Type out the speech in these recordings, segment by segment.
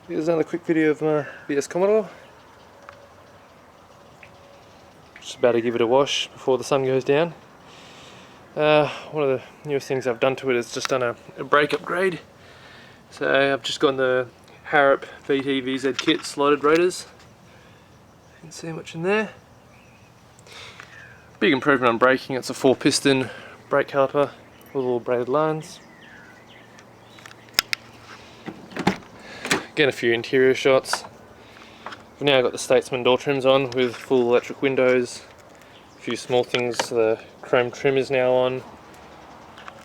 Here's another quick video of my VY Commodore. Just about to give it a wash before the sun goes down. One of the newest things I've done to it is just done a brake upgrade. So I've just got the Harrop VT VZ kit slotted rotors. You can see much in there. Big improvement on braking. It's a 4-piston brake caliper with all braided lines. Again, a few interior shots. I've now got the Statesman door trims on with full electric windows. A few small things, the chrome trim is now on,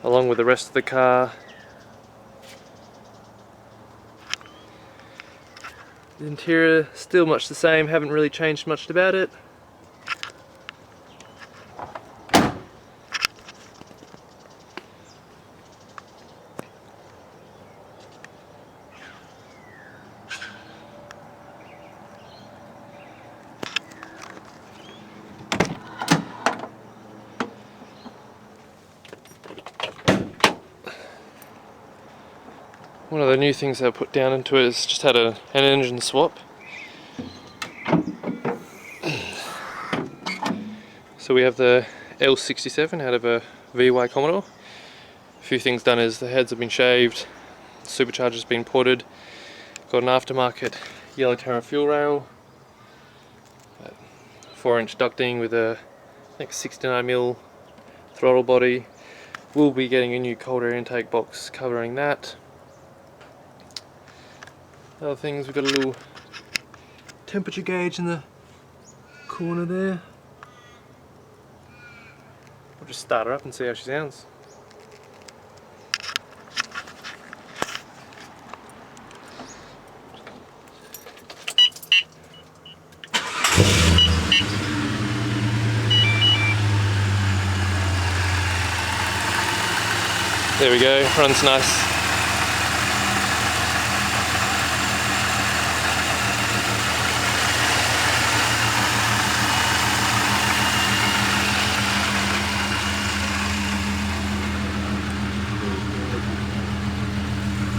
along with the rest of the car. The interior, still much the same, haven't really changed much about it. One of the new things I put down into it is just had an engine swap. So we have the L67 out of a VY Commodore. A few things done is the heads have been shaved, supercharger's been ported, got an aftermarket yellow Terra fuel rail, 4-inch ducting with a I think 69mm throttle body. We'll be getting a new cold air intake box covering that. Other things, we've got a little temperature gauge in the corner there. We'll just start her up and see how she sounds. There we go, runs nice.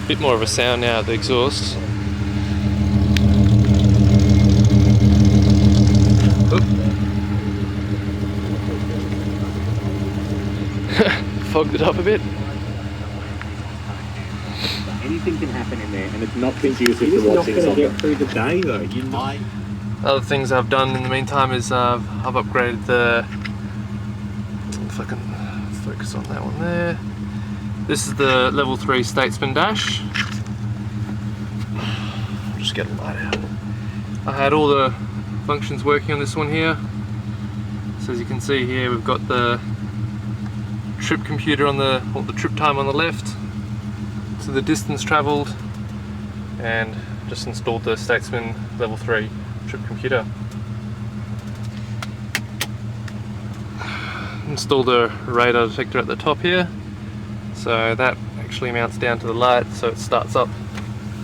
Bit more of a sound now at the exhaust. Fogged it up a bit. Anything can happen in there, and it's not conducive to watching soccer. Get through the day though. You might. Other things I've done in the meantime is I've upgraded the. If I can focus on that one there. This is the level 3 Statesman dash. Just get the light out. I had all the functions working on this one here. So as you can see here, we've got the trip computer on the trip time on the left. So the distance travelled, and just installed the Statesman level 3 trip computer. Installed a radar detector at the top here. So that actually mounts down to the light, so it starts up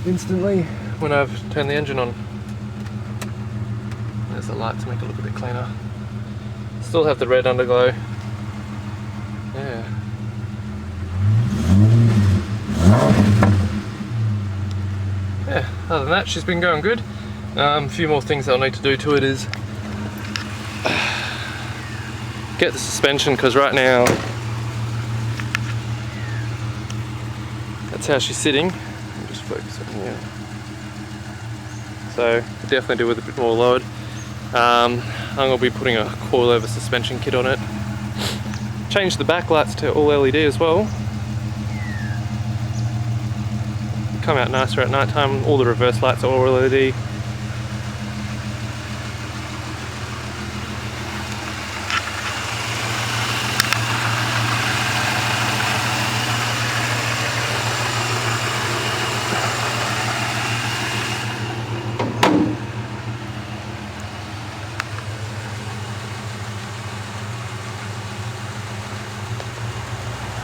instantly when I've turned the engine on. There's the light to make it look a bit cleaner. Still have the red underglow. Yeah. Yeah, other than that, she's been going good. A few more things I'll need to do to it is get the suspension, because right now that's how she's sitting. I'll just focus on here. So could definitely do with a bit more load. I'm going to be putting a coilover suspension kit on it. Change the backlights to all LED as well. Come out nicer at night time. All the reverse lights are all LED.